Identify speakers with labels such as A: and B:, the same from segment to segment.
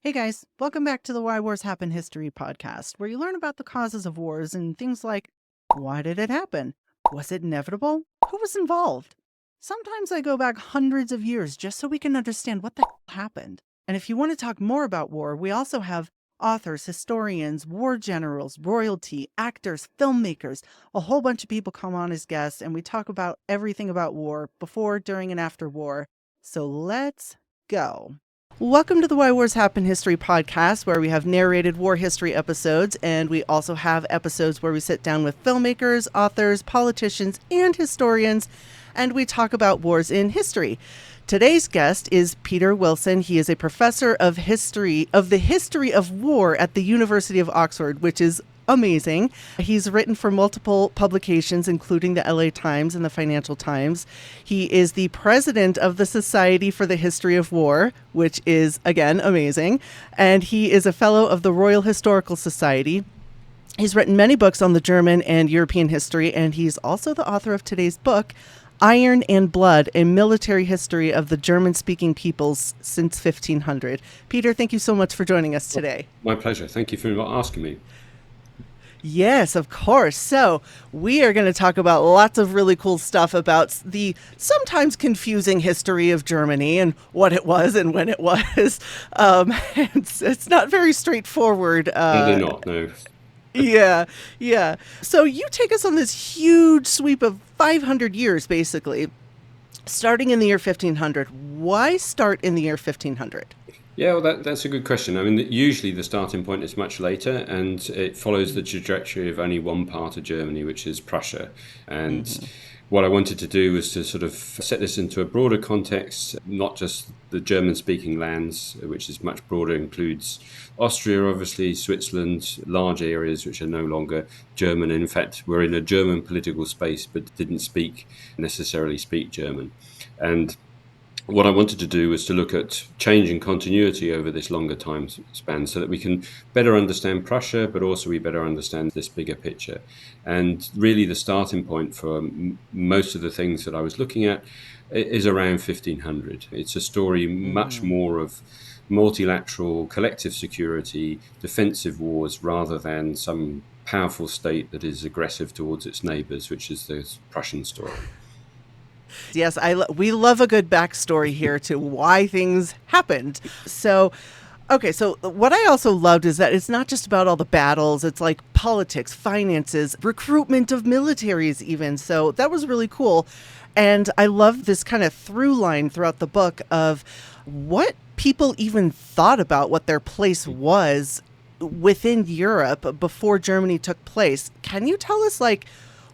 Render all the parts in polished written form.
A: Hey guys, welcome back to the Why Wars Happen History podcast, where you learn about the causes of wars and things like why did it happen? Was it inevitable? Who was involved? Sometimes I go back hundreds of years just so we can understand what the hell happened. And if you want to talk more about war, we also have authors, historians, war generals, royalty, actors, filmmakers, a whole bunch of people come on as guests, and we talk about everything about war before, during, and after war. So let's go. Welcome to the Why Wars Happen History podcast, where we have narrated war history episodes, and we also have episodes where we sit down with filmmakers, authors, politicians, and historians, and we talk about wars in history. Today's guest is Peter Wilson. He is a professor of history of war at the University of Oxford, which is amazing. He's written for multiple publications, including the LA Times and the Financial Times. He is the president of the Society for the History of War, which is, again, amazing. And he is a fellow of the Royal Historical Society. He's written many books on the German and European history, and he's also the author of today's book, Iron and Blood, a military history of the German-speaking peoples since 1500. Peter, thank you so much for joining us today.
B: My pleasure. Thank you for asking me.
A: Yes, of course. So we are going to talk about lots of really cool stuff about the sometimes confusing history of Germany and what it was and when it was. It's not very straightforward.
B: Probably not, no.
A: Yeah. So you take us on this huge sweep of 500 years, basically, starting in the year 1500. Why start in the year 1500?
B: Yeah, well, that's a good question. I mean, usually the starting point is much later, and it follows the trajectory of only one part of Germany, which is Prussia. And what I wanted to do was to sort of set this into a broader context, not just the German-speaking lands, which is much broader, includes Austria, obviously, Switzerland, large areas which are no longer German. In fact, we're in a German political space, but didn't necessarily speak German. And what I wanted to do was to look at change and continuity over this longer time span so that we can better understand Prussia, but also we better understand this bigger picture. And really the starting point for most of the things that I was looking at is around 1500. It's a story much more of multilateral collective security, defensive wars, rather than some powerful state that is aggressive towards its neighbors, which is the Prussian story.
A: Yes, we love a good backstory here to why things happened. So what I also loved is that it's not just about all the battles. It's like politics, finances, recruitment of militaries even. So that was really cool. And I love this kind of through line throughout the book of what people even thought about what their place was within Europe before Germany took place. Can you tell us,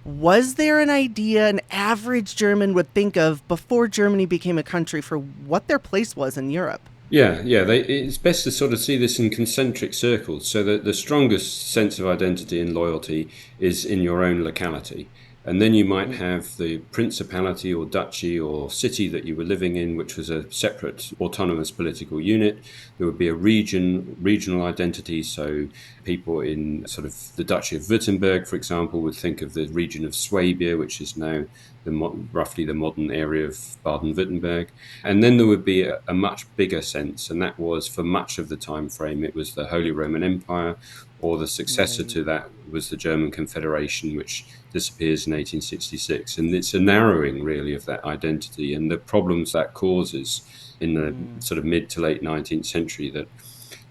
A: was there an idea an average German would think of before Germany became a country for what their place was in Europe?
B: Yeah. It's best to sort of see this in concentric circles, so that the strongest sense of identity and loyalty is in your own locality. And then you might have the principality or duchy or city that you were living in, which was a separate autonomous political unit. There would be a regional identity. So people in sort of the Duchy of Württemberg, for example, would think of the region of Swabia, which is now roughly the modern area of Baden-Württemberg. And then there would be a much bigger sense, and that was for much of the time frame, it was the Holy Roman Empire, or the successor to that was the German Confederation, which disappears in 1866. And it's a narrowing, really, of that identity and the problems that causes in the sort of mid to late 19th century that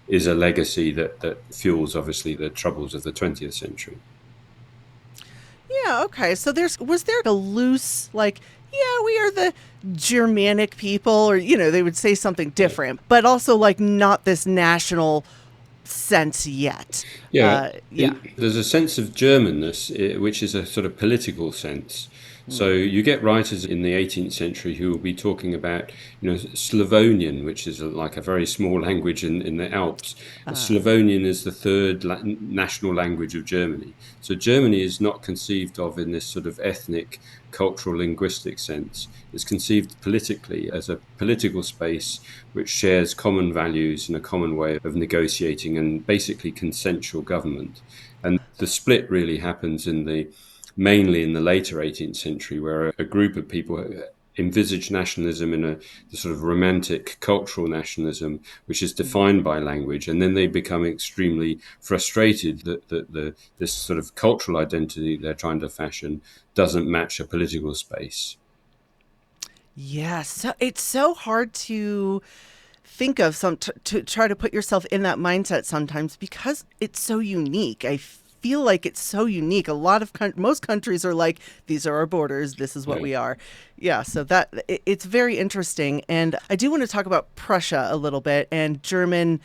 B: is a legacy that fuels, obviously, the troubles of the 20th century.
A: Yeah, okay. So was there a loose, we are the Germanic people, or, they would say something different, but also not this national sense yet.
B: There's a sense of Germanness, which is a sort of political sense. So you get writers in the 18th century who will be talking about, Slavonian, which is like a very small language in the Alps. Slavonian is the third national language of Germany. So Germany is not conceived of in this sort of ethnic, cultural, linguistic sense. It's conceived politically as a political space which shares common values and a common way of negotiating and basically consensual government. And the split really happens mainly in the later 18th century, where a group of people envisage nationalism in the sort of romantic cultural nationalism, which is defined by language, and then they become extremely frustrated that this sort of cultural identity they're trying to fashion doesn't match a political space.
A: Yes, so it's so hard to think of to try to put yourself in that mindset sometimes because it's so unique. I feel like it's so unique. A lot of most countries are like, these are our borders, this is what
B: Yeah.
A: we are. Yeah, so it's very interesting. And I do want to talk about Prussia a little bit and German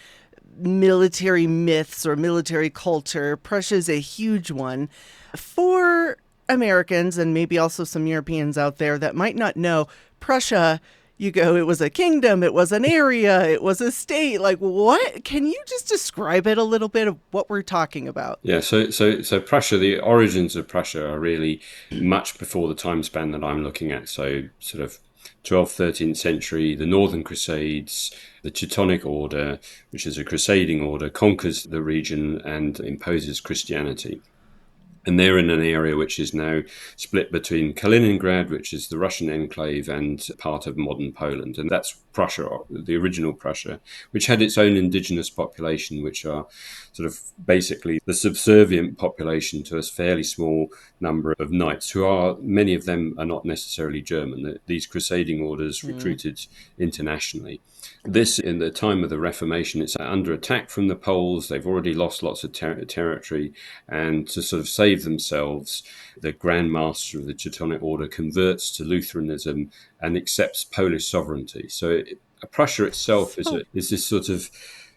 A: military myths or military culture. Prussia is a huge one. For Americans and maybe also some Europeans out there that might not know, Prussia, you go, it was a kingdom, it was an area, it was a state. Like, what? Can you just describe it a little bit of what we're talking about?
B: Yeah, so Prussia, the origins of Prussia are really much before the time span that I'm looking at. So sort of 12th, 13th century, the Northern Crusades, the Teutonic Order, which is a crusading order, conquers the region and imposes Christianity. And they're in an area which is now split between Kaliningrad, which is the Russian enclave, and part of modern Poland. And that's Prussia, the original Prussia, which had its own indigenous population, which are sort of basically the subservient population to a fairly small number of knights, who are, many of them are not necessarily German. These crusading orders
A: Mm.
B: recruited internationally. This, in the time of the Reformation, it's under attack from the Poles. They've already lost lots of territory. And to sort of save themselves, the Grand Master of the Teutonic Order converts to Lutheranism and accepts Polish sovereignty. So Prussia itself
A: So,
B: is this sort of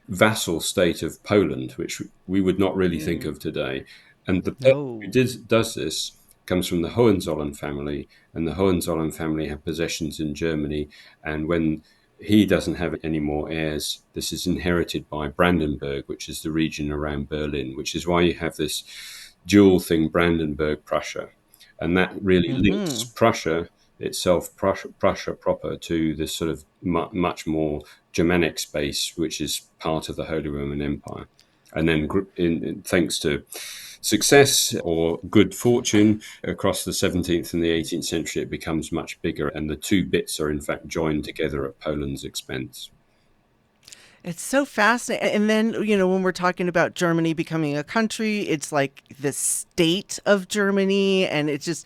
B: vassal state of Poland, which we would not really think
A: mm,
B: of today. And the person who
A: no.
B: does this comes from the Hohenzollern family, and the Hohenzollern family have possessions in Germany. And when he doesn't have any more heirs, this is inherited by Brandenburg, which is the region around Berlin, which is why you have this dual thing, Brandenburg, Prussia. And that really links
A: Hmm.
B: Prussia itself, Prussia proper, to this sort of much more Germanic space, which is part of the Holy Roman Empire. And then, thanks to success or good fortune across the 17th and the 18th century, it becomes much bigger, and the two bits are in fact joined together at Poland's expense.
A: It's so fascinating. And then, when we're talking about Germany becoming a country, it's like the state of Germany. And it's just,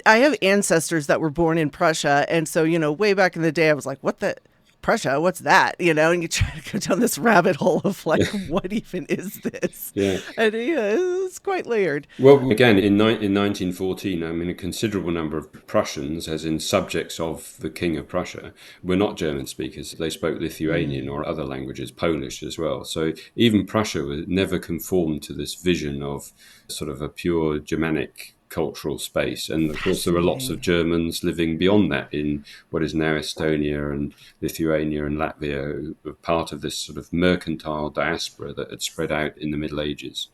A: I have ancestors that were born in Prussia. And so, way back in the day, I was like, what the? Prussia, what's that? And you try to go down this rabbit hole of like, what even is this?
B: Yeah.
A: And yeah, it's quite layered.
B: Well, again, in 1914, I mean, a considerable number of Prussians, as in subjects of the King of Prussia, were not German speakers. They spoke Lithuanian or other languages, Polish as well. So even Prussia never conformed to this vision of sort of a pure Germanic cultural space. And of course, there were lots of
A: Fascinating.
B: Germans living beyond that in what is now Estonia and Lithuania and Latvia, who were part of this sort of mercantile diaspora that had spread out in the Middle Ages.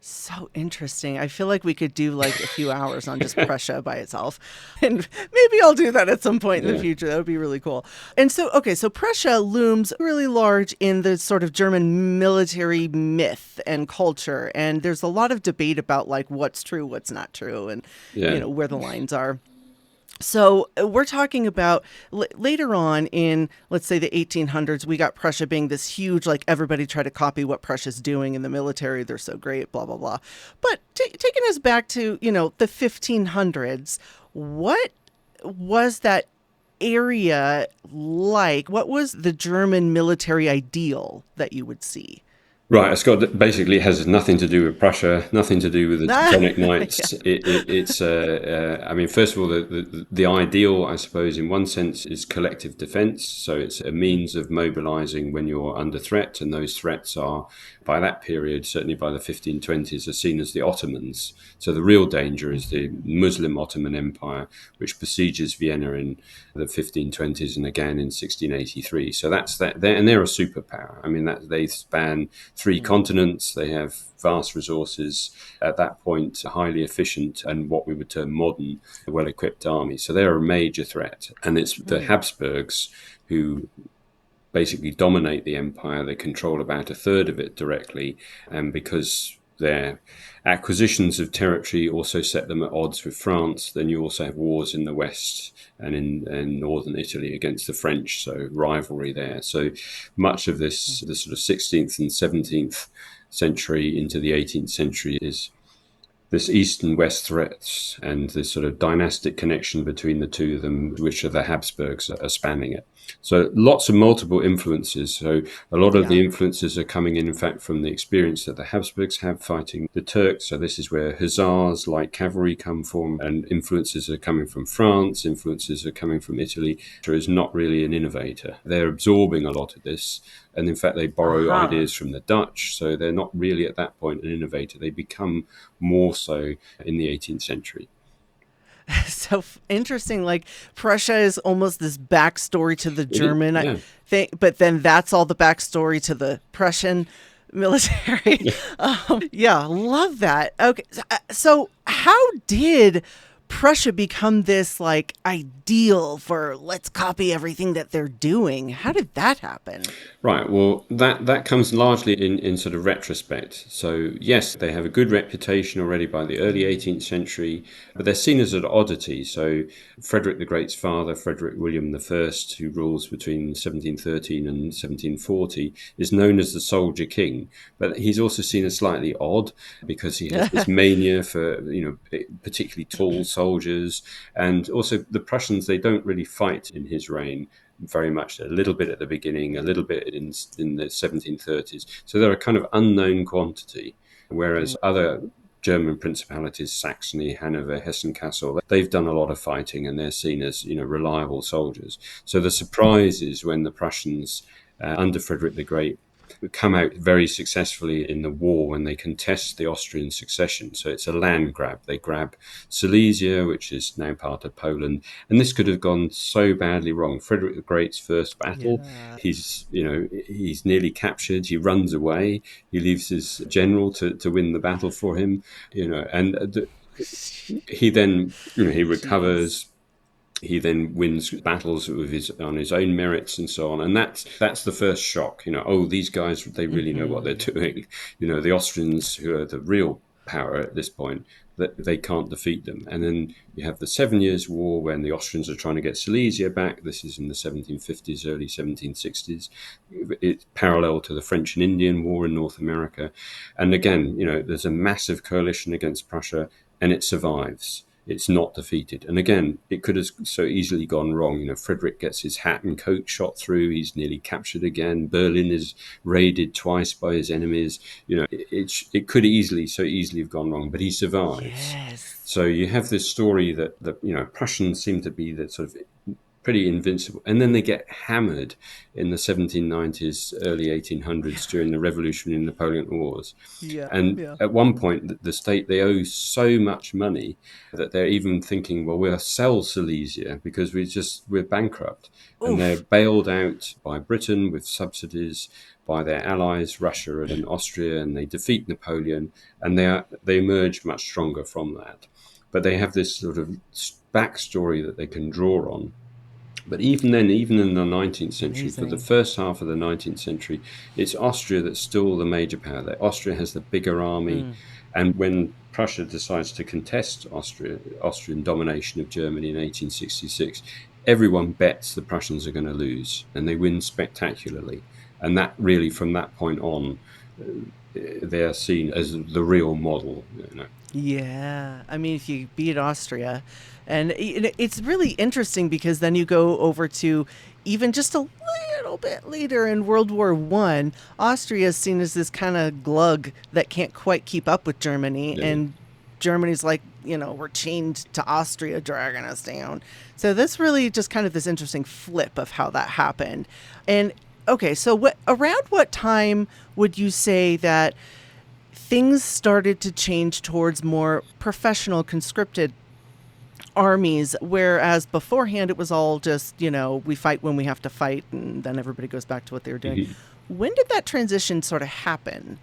A: So interesting. I feel like we could do like a few hours on just Prussia by itself. And maybe I'll do that at some point in the
B: Yeah.
A: future. That would be really cool. And so, okay, so Prussia looms really large in the sort of German military myth and culture. And there's a lot of debate about like what's true, what's not true, and,
B: Yeah.
A: where the lines are. So we're talking about later on in, let's say, the 1800s, we got Prussia being this huge, like everybody tried to copy what Prussia's doing in the military. They're so great, blah, blah, blah. But taking us back to, the 1500s, what was that area like? What was the German military ideal that you would see?
B: Right, Scott, basically has nothing to do with Prussia, nothing to do with the
A: Ah,
B: Teutonic
A: yeah.
B: Knights. I mean, first of all, the ideal, I suppose, in one sense, is collective defense. So it's a means of mobilizing when you're under threat, and those threats are, by that period, certainly by the 1520s, are seen as the Ottomans. So the real danger is the Muslim Ottoman Empire, which besieges Vienna in the 1520s and again in 1683. So that's that, and they're a superpower. I mean, that they span three continents. They have vast resources at that point, highly efficient and what we would term modern, well-equipped army. So they're a major threat. And it's the Habsburgs who basically dominate the empire. They control about a third of it directly. And because their acquisitions of territory also set them at odds with France. Then you also have wars in the west and in northern Italy against the French, so rivalry there. So much of this, the sort of 16th and 17th century into the 18th century, is this east and west threats and this sort of dynastic connection between the two of them, which are the Habsburgs, are spanning it. So lots of multiple influences. So a lot of
A: Yeah.
B: the influences are coming in fact, from the experience that the Habsburgs have fighting the Turks. So this is where hussars, light cavalry, come from, and influences are coming from France, influences are coming from Italy. There is not really an innovator. They're absorbing a lot of this. And in fact, they borrow
A: Uh-huh.
B: ideas from the Dutch. So they're not really at that point an innovator. They become more so in the 18th century.
A: So interesting. Like Prussia is almost this backstory to the
B: It is,
A: German
B: yeah.
A: thing, but then that's all the backstory to the Prussian military.
B: Yeah.
A: Yeah, love that. Okay, so how did Prussia become this like ideal for let's copy everything that they're doing? How did that happen?
B: Right. Well, that comes largely in sort of retrospect. So yes, they have a good reputation already by the early 18th century, but they're seen as an oddity. So Frederick the Great's father, Frederick William I, who rules between 1713 and 1740, is known as the Soldier King. But he's also seen as slightly odd because he has this mania for particularly tall soldiers, and also the Prussians, they don't really fight in his reign very much. A little bit at the beginning, a little bit in the 1730s. So they're a kind of unknown quantity, whereas other German principalities, Saxony, Hanover, Hessen-Kassel, they've done a lot of fighting and they're seen as reliable soldiers. So the surprise is when the Prussians, under Frederick the Great, come out very successfully in the war when they contest the Austrian succession. So it's a land grab. They grab Silesia, which is now part of Poland, and this could have gone so badly wrong. Frederick the Great's first battle,
A: Yeah.
B: he's nearly captured. He runs away. He leaves his general to win the battle for him. And he then he
A: Jeez.
B: recovers. He then wins battles on his own merits and so on, and that's the first shock. Oh, these guys, they really know what they're doing. The Austrians, who are the real power at this point, that they can't defeat them. And then you have the 7 Years' War when the Austrians are trying to get Silesia back. This is in the 1750s, early 1760s. It's parallel to the French and Indian War in North America, and again, there's a massive coalition against Prussia, and it survives. It's not defeated. And again, it could have so easily gone wrong. Frederick gets his hat and coat shot through. He's nearly captured again. Berlin is raided twice by his enemies. It could so easily have gone wrong, but he survives.
A: Yes.
B: So you have this story that the Prussians seem to be the sort of pretty invincible. And then they get hammered in the 1790s, early 1800s during the Revolutionary and Napoleonic Wars.
A: Yeah.
B: And
A: Yeah.
B: at one point, the state, they owe so much money that they're even thinking, well, we'll sell Silesia because we're bankrupt. And they're
A: Oof.
B: bailed out by Britain with subsidies, by their allies, Russia and Austria, and they defeat Napoleon, and they emerge much stronger from that. But they have this sort of backstory that they can draw on. But even then, even in the 19th century, for the
A: Amazing.
B: first half of the 19th century, it's Austria that's still the major power. Austria has the bigger army. And when Prussia decides to contest Austrian domination of Germany in 1866, everyone bets the Prussians are going to lose, and they win spectacularly. And that really, from that point on, they are seen as the real model.
A: Yeah. I mean, if you beat Austria, and it's really interesting because then you go over to even just a little bit later in World War One, Austria is seen as this kind of glug that can't quite keep up with Germany,
B: Yeah.
A: and Germany's like, we're chained to Austria, dragging us down. So this really just kind of this interesting flip of how that happened. And okay, so around what time would you say that things started to change towards more professional conscripted armies, whereas beforehand it was all just, we fight when we have to fight and then everybody goes back to what they were doing?
B: Mhm.
A: When did that transition sort of happen,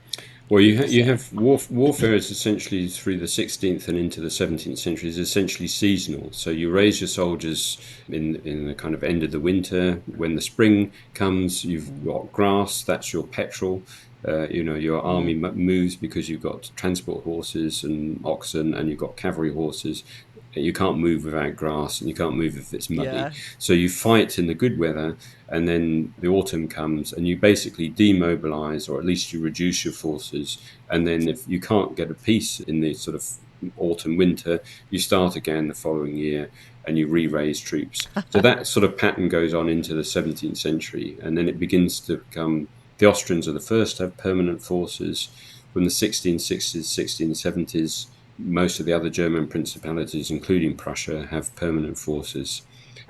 B: Well,
A: would you
B: you
A: say?
B: have warfare is essentially through the 16th and into the 17th century is essentially seasonal. So you raise your soldiers in the kind of end of the winter. When the spring comes, you've got grass. That's your petrol. Your army moves because you've got transport horses and oxen, and you've got cavalry horses. You can't move without grass, and you can't move if it's muddy.
A: Yeah.
B: So you fight in the good weather, and then the autumn comes, and you basically demobilize, or at least you reduce your forces. And then if you can't get a peace in the sort of autumn winter, you start again the following year, and you re-raise troops. So that sort of pattern goes on into the 17th century, and then it begins to become, the Austrians are the first to have permanent forces. From the 1660s, 1670s, most of the other German principalities, including Prussia, have permanent forces.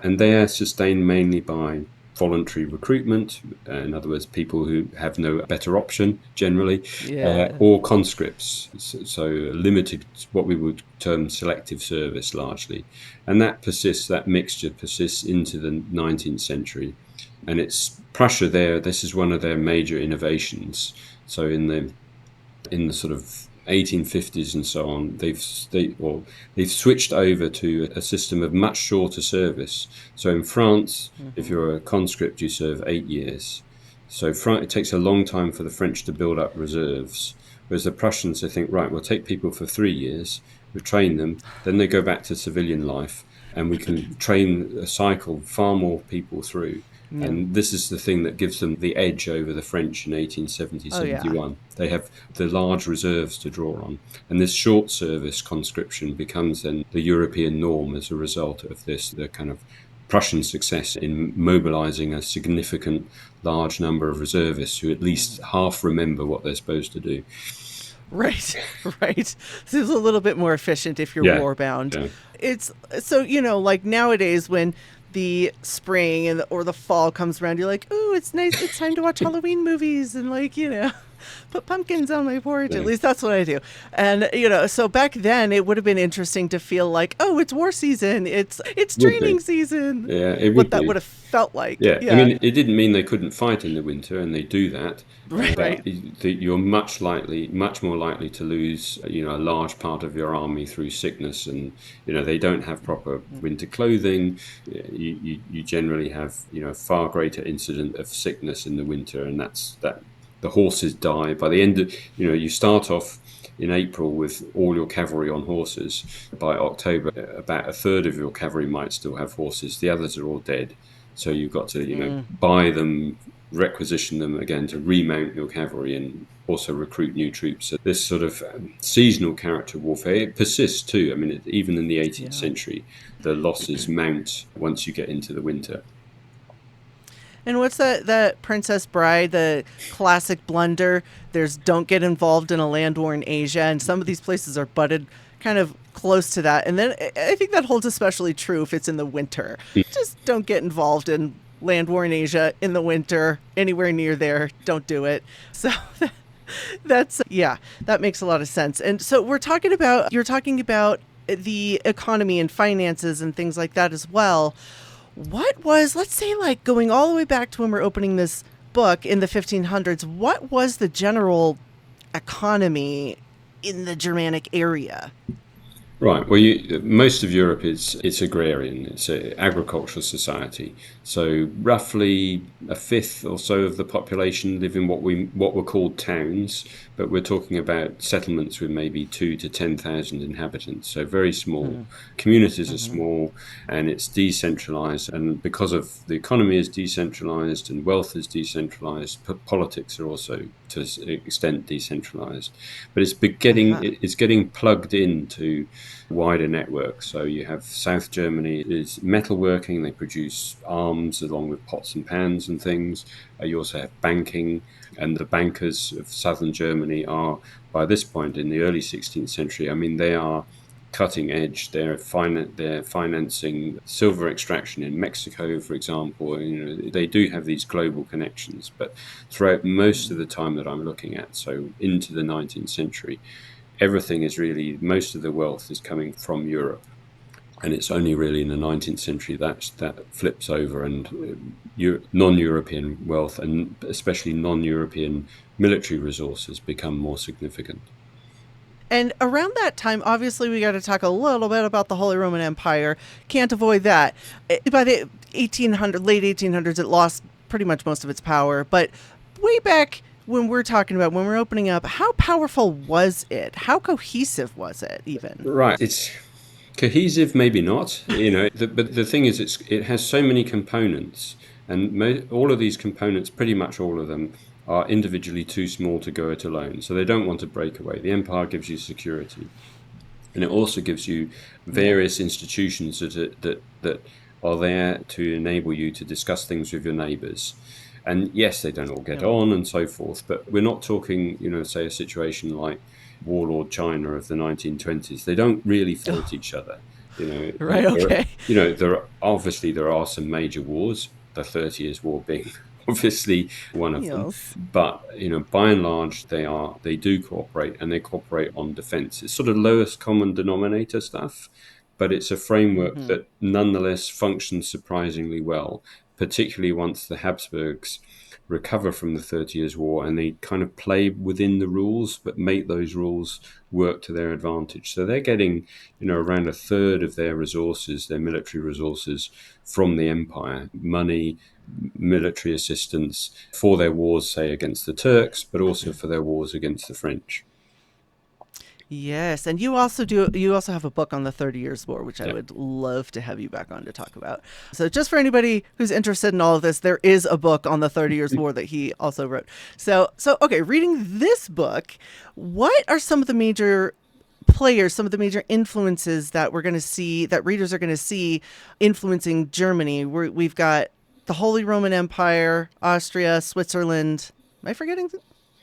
B: And they are sustained mainly by voluntary recruitment, in other words, people who have no better option generally,
A: Yeah.
B: or conscripts, so limited, what we would term selective service largely. And that mixture persists into the 19th century. And it's Prussia there, this is one of their major innovations. So in the sort of 1850s and so on, they've switched over to a system of much shorter service. So in France, if
A: Hmm.
B: you're a conscript, you serve 8 years. So it takes a long time for the French to build up reserves, whereas the Prussians, they think, right, we'll take people for 3 years, we train them, then they go back to civilian life, and we can train a cycle far more people through.
A: Yeah.
B: And this is the thing that gives them the edge over the French in 1870,
A: Oh, yeah.
B: 71. They have the large reserves to draw on. And this short service conscription becomes then the European norm as a result of this, the kind of Prussian success in mobilizing a significant large number of reservists who at least
A: Mhm.
B: half remember what they're supposed to do.
A: Right, right. Seems a little bit more efficient if you're
B: Yeah,
A: war bound.
B: yeah.
A: It's so, like nowadays when the spring or the fall comes around, you're like, "Ooh, it's nice. It's time to watch Halloween movies and put pumpkins on my porch." At
B: Yeah.
A: least that's what I do. And so back then it would have been interesting to feel like, "Oh, it's war season. It's
B: Would be.
A: training season."
B: Yeah, it
A: What
B: would
A: that
B: be.
A: would have felt like.
B: Yeah, I
A: Yeah.
B: mean, it didn't mean they couldn't fight in the winter, and they do that.
A: Right.
B: But you're much more likely to lose, a large part of your army through sickness, and they don't have proper winter clothing. You generally have far greater incident of sickness in the winter, and that the horses die by the end of you start off in April with all your cavalry on horses. By October, about a third of your cavalry might still have horses. The others are all dead. So you've got to,
A: Mm.
B: buy them, requisition them again to remount your cavalry and also recruit new troops. So this sort of seasonal character warfare, it persists too. I mean, even in the 18th
A: Yeah.
B: century, the losses mount once you get into the winter.
A: And what's that Princess Bride, the classic blunder? There's don't get involved in a land war in Asia, and some of these places are butted kind of close to that. And then I think that holds especially true if it's in the winter. Just don't get involved in land war in Asia in the winter, anywhere near there. Don't do it. So that's, yeah, that makes a lot of sense. And so you're talking about the economy and finances and things like that as well. What was, let's say, like going all the way back to when we're opening this book in the 1500s, what was the general economy in the Germanic area?
B: Right. Well, most of Europe it's agrarian. It's an agricultural society. So roughly a fifth or so of the population live in what were called towns, but we're talking about settlements with maybe 2 to 10,000 inhabitants. So very small.
A: Mm-hmm.
B: Communities are
A: Mm-hmm.
B: small, and it's decentralized. And because of the economy is decentralized and wealth is decentralized, politics are also to an extent decentralized. But
A: Uh-huh.
B: it's getting plugged into wider network. So you have South Germany is metalworking. They produce arms along with pots and pans and things. You also have banking, and the bankers of southern Germany are, by this point in the early 16th century, I mean, they are cutting edge. They're financing silver extraction in Mexico, for example. They do have these global connections. But throughout most of the time that I'm looking at, so into the 19th century, most of the wealth is coming from Europe. And it's only really in the 19th century that flips over, and non-European wealth, and especially non-European military resources, become more significant.
A: And around that time, obviously, we got to talk a little bit about the Holy Roman Empire. Can't avoid that. By the late 1800s, it lost pretty much most of its power. But way back when we're talking about, when we're opening up, how powerful was it? How cohesive was it even?
B: Right. It's cohesive, maybe not. But the thing is, it has so many components, and all of these components, pretty much all of them, are individually too small to go it alone. So they don't want to break away. The empire gives you security, and it also gives you
A: Yeah.
B: various institutions that are there to enable you to discuss things with your neighbours. And yes, they don't all get
A: Yep.
B: on and so forth, but we're not talking, say, a situation like warlord China of the 1920s. They don't really fight each other.
A: Right. Okay.
B: There are some major wars, the 30 Years' War being obviously one of them.
A: Yes.
B: But by and large, they do cooperate, and they cooperate on defence. It's sort of lowest common denominator stuff, but it's a framework
A: Mm-hmm.
B: that nonetheless functions surprisingly well, particularly once the Habsburgs recover from the 30 Years' War and they kind of play within the rules, but make those rules work to their advantage. So they're getting, around a third of their resources, their military resources, from the empire, money, military assistance for their wars, say, against the Turks, but also for their wars against the French.
A: Yes, and you also have a book on the 30 Years' War, which I
B: Yeah.
A: would love to have you back on to talk about. So just for anybody who's interested in all of this, there is a book on the 30 Years' War that he also wrote. So okay, reading this book, what are some of the major players, some of the major influences that we're going to see, that readers are going to see influencing Germany? We've got the Holy Roman Empire, Austria, Switzerland. Am I forgetting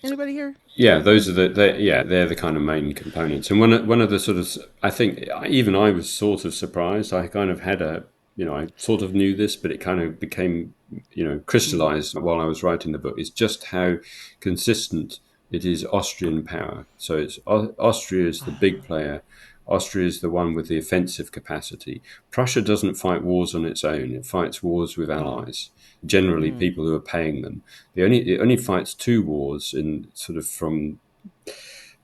A: anybody here?
B: Yeah, those are they're the kind of main components. And one of the sort of, I think even I was sort of surprised. I kind of had I sort of knew this, but it kind of became, crystallized while I was writing the book, is just how consistent it is Austrian power. So Austria is the big player. Austria is the one with the offensive capacity. Prussia doesn't fight wars on its own. It fights wars with allies, generally
A: Mm.
B: people who are paying them. It only fights two wars in sort of from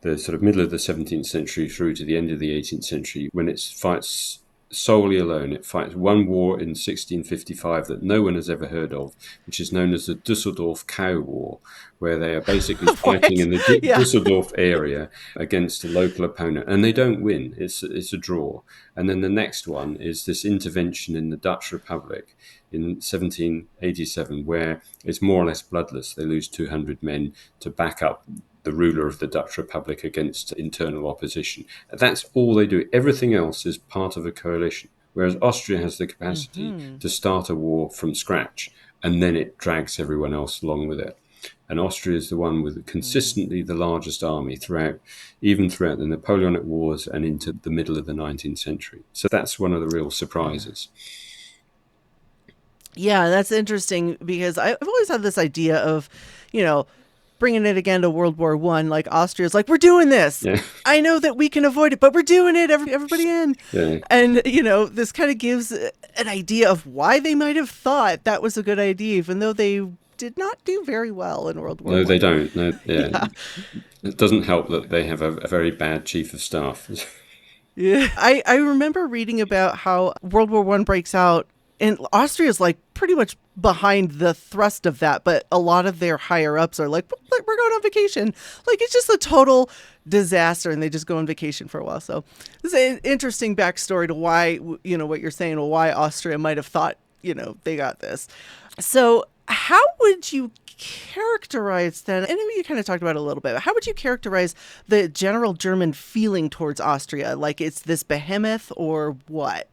B: the sort of middle of the 17th century through to the end of the 18th century, when it fights solely alone. It fights one war in 1655 that no one has ever heard of, which is known as the Dusseldorf Cow War, where they are basically fighting
A: What?
B: in the
A: Yeah.
B: Dusseldorf area against a local opponent, and they don't win. It's a draw. And then the next one is this intervention in the Dutch Republic in 1787, where it's more or less bloodless. They lose 200 men to back up the ruler of the Dutch Republic against internal opposition. That's all they do. Everything else is part of a coalition, whereas Austria has the capacity
A: Mm-hmm.
B: to start a war from scratch, and then it drags everyone else along with it. And Austria is the one with consistently the largest army even throughout the Napoleonic Wars and into the middle of the 19th century. So that's one of the real surprises.
A: Yeah, that's interesting because I've always had this idea of, you know, bringing it again to World War One. Like Austria's like, we're doing this.
B: Yeah,
A: I know that we can avoid it, but we're doing it. Everybody in,
B: yeah.
A: and this kind of gives an idea of why they might have thought that was a good idea, even though they did not do very well in World War
B: No, they
A: One.
B: don't. No, yeah.
A: Yeah.
B: It doesn't help that they have a very bad chief of staff.
A: Yeah. I remember reading about how World War One breaks out and Austria's like pretty much behind the thrust of that, but a lot of their higher ups are like, we're going on vacation. Like it's just a total disaster and they just go on vacation for a while. So this is an interesting backstory to why, what you're saying, well, why Austria might have thought, they got this. So how would you characterize then, and you kind of talked about it a little bit, how would you characterize the general German feeling towards Austria? Like it's this behemoth or what?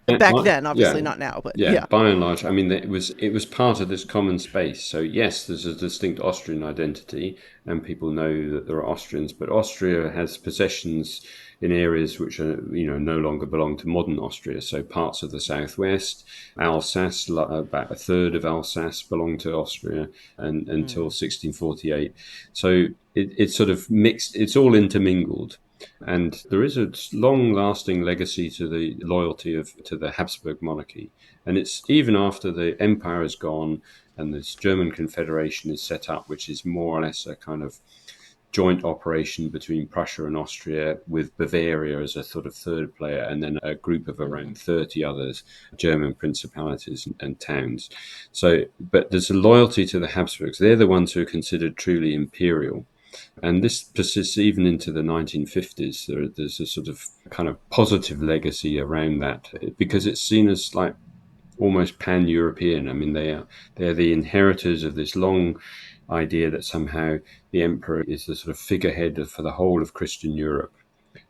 A: Back then,
B: Yeah,
A: obviously not now, but
B: yeah.
A: yeah.
B: By and large, I mean, it was part of this common space. So yes, there's a distinct Austrian identity, and people know that there are Austrians. But Austria has possessions in areas which are, no longer belong to modern Austria. So parts of the southwest, Alsace, about a third of Alsace belonged to Austria, and until
A: Mm.
B: 1648. So it's sort of mixed. It's all intermingled. And there is a long-lasting legacy to the loyalty to the Habsburg monarchy, and it's even after the empire is gone and this German Confederation is set up, which is more or less a kind of joint operation between Prussia and Austria, with Bavaria as a sort of third player, and then a group of around 30 others, German principalities and towns. So, but there's a loyalty to the Habsburgs. They're the ones who are considered truly imperial. And this persists even into the 1950s. There's a sort of kind of positive legacy around that because it's seen as like almost pan-European. I mean, they're the inheritors of this long idea that somehow the emperor is the sort of figurehead for the whole of Christian Europe.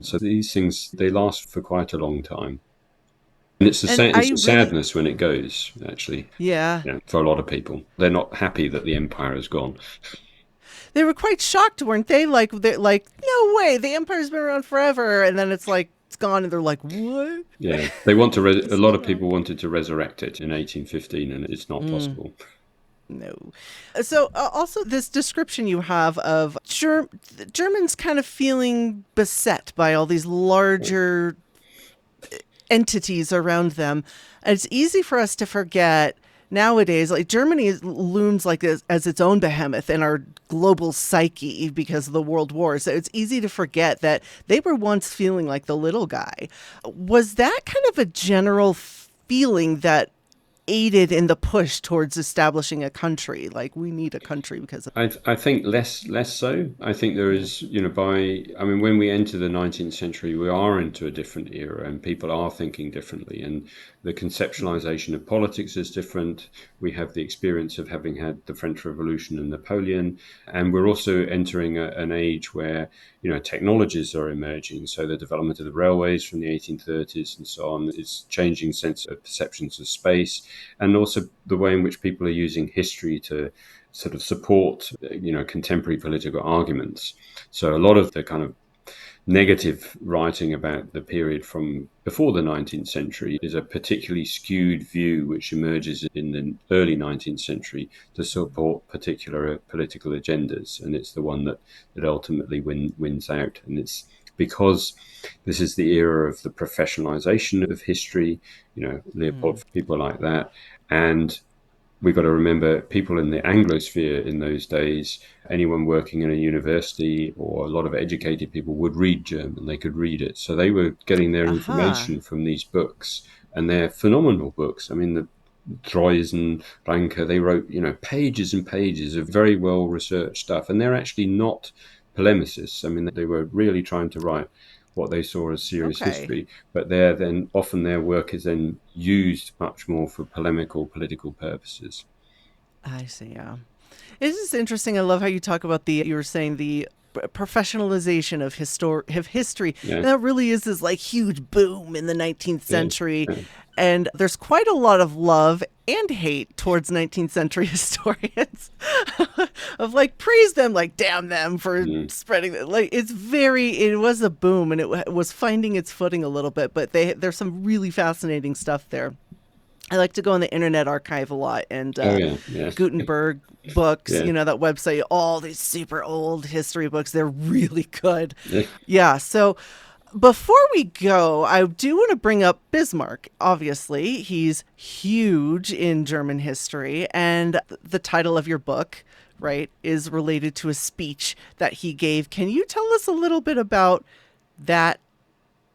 B: So these things, they last for quite a long time. And
A: And
B: it's a sadness when it goes, actually,
A: yeah.
B: for a lot of people. They're not happy that the empire has gone.
A: They were quite shocked, weren't they? Like they're like, no way, the empire's been around forever, and then it's like it's gone, and they're like, what?
B: Yeah, they want to. A
A: This is
B: lot of
A: wrong.
B: people wanted to resurrect it in 1815, and it's not possible.
A: No. So also this description you have of Germans kind of feeling beset by all these larger entities around them. And it's easy for us to forget nowadays, like Germany looms like as its own behemoth in our global psyche because of the world war. So it's easy to forget that they were once feeling like the little guy. Was that kind of a general feeling that aided in the push towards establishing a country? Like, we need a country because of.
B: I think less so. I think there is, I mean, when we enter the 19th century, we are into a different era and people are thinking differently. And the conceptualization of politics is different. We have the experience of having had the French Revolution and Napoleon. And we're also entering an age where, technologies are emerging. So the development of the railways from the 1830s and so on is changing sense of perceptions of space, and also the way in which people are using history to sort of support, contemporary political arguments. So a lot of the kind of negative writing about the period from before the 19th century is a particularly skewed view which emerges in the early 19th century to support particular political agendas. And it's the one that ultimately wins out. And it's because this is the era of the professionalization of history, Leopold, people like that. And we've got to remember people in the Anglosphere in those days, anyone working in a university or a lot of educated people would read German. They could read it. So they were getting their
A: Aha.
B: information from these books, and they're phenomenal books. I mean, the Droysen, Ranke, they wrote, pages and pages of very well researched stuff. And they're actually not polemicists. I mean, they were really trying to write what they saw as serious
A: Okay.
B: history, but then often their work is then used much more for polemical political purposes.
A: I see. Yeah. It is interesting. I love how you talk about you were saying the professionalization of history.
B: Yeah,
A: And that really is this like huge boom in the 19th
B: yeah,
A: century.
B: yeah.
A: And there's quite a lot of love and hate towards 19th century historians of like praise them, like damn them for
B: Mm.
A: spreading it. Like it was a boom and it was finding its footing a little bit, but there's some really fascinating stuff there. I like to go on the Internet Archive a lot and
B: Oh yeah, yeah,
A: Gutenberg books,
B: yeah,
A: that website, all these super old history books. They're really good.
B: yeah.
A: Yeah. So before we go, I do want to bring up Bismarck. Obviously, he's huge in German history. And the title of your book, right, is related to a speech that he gave. Can you tell us a little bit about that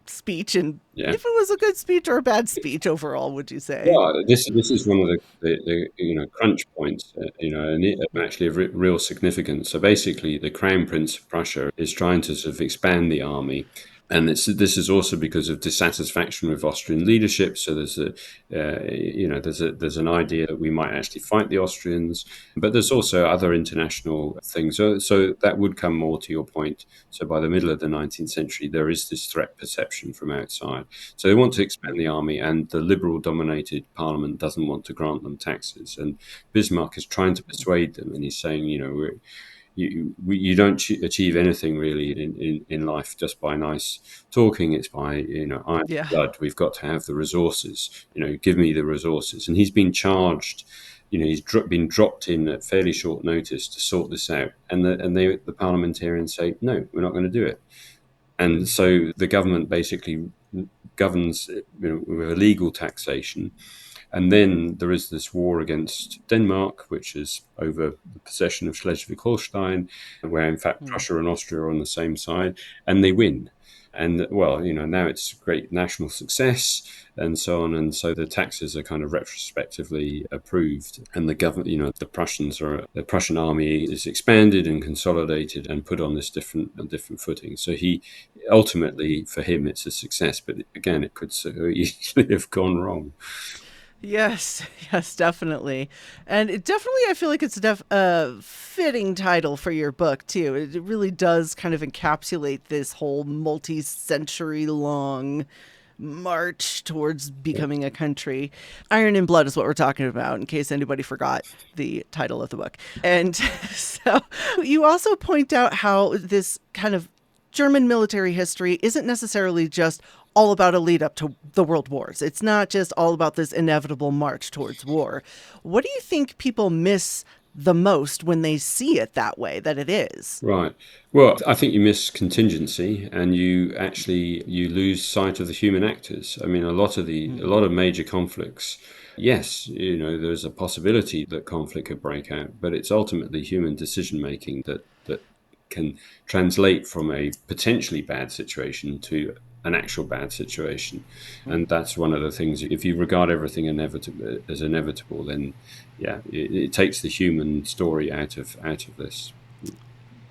A: speech and
B: Yeah.
A: if it was a good speech or a bad speech overall, would you say?
B: Well, this is one of the crunch points, and it actually of real significance. So basically, the Crown Prince of Prussia is trying to sort of expand the army, and this is also because of dissatisfaction with Austrian leadership. So there's an idea that we might actually fight the Austrians, but there's also other international things. So that would come more to your point. So by the middle of the 19th century, there is this threat perception from outside. So they want to expand the army, and the liberal-dominated parliament doesn't want to grant them taxes. And Bismarck is trying to persuade them, and he's saying, you don't achieve anything really in life just by nice talking. It's by iron
A: Yeah.
B: blood. We've got to have the resources. Give me the resources. And he's been charged. He's been dropped in at fairly short notice to sort this out. And the parliamentarians say, no, we're not going to do it. And so the government basically governs with illegal taxation, And then there is this war against Denmark, which is over the possession of Schleswig-Holstein, where in fact
A: Mm.
B: Prussia and Austria are on the same side, and they win. And well, now it's a great national success and so on. And so the taxes are kind of retrospectively approved. And the government, the the Prussian army is expanded and consolidated and put on this different footing. So he ultimately, for him, it's a success. But again, it could so easily have gone wrong.
A: Yes, yes, definitely. And it definitely, I feel like it's a fitting title for your book, too. It really does kind of encapsulate this whole multi century long march towards becoming a country. Iron and Blood is what we're talking about, in case anybody forgot the title of the book. And so you also point out how this kind of German military history isn't necessarily just all about a lead up to the world wars. It's not just all about this inevitable march towards war. What do you think people miss the most when they see it that way, that it is?
B: Right. Well, I think you miss contingency, and you lose sight of the human actors. I mean, a lot of major conflicts. Yes, there's a possibility that conflict could break out, but it's ultimately human decision making that can translate from a potentially bad situation to an actual bad situation. And that's one of the things. If you regard everything as inevitable, then yeah, it takes the human story out of this.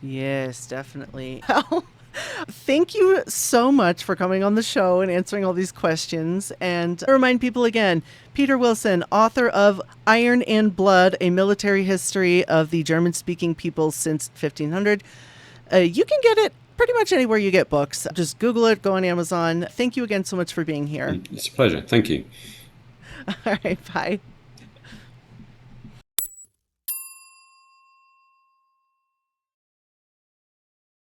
A: Yes, definitely. Well, thank you so much for coming on the show and answering all these questions. And I remind people again, Peter Wilson, author of Iron and Blood, A Military History of the German-Speaking Peoples Since 1500. You can get it pretty much anywhere you get books. Just Google it, go on Amazon. Thank you again so much for being here.
B: It's a pleasure. Thank you.
A: All right, bye.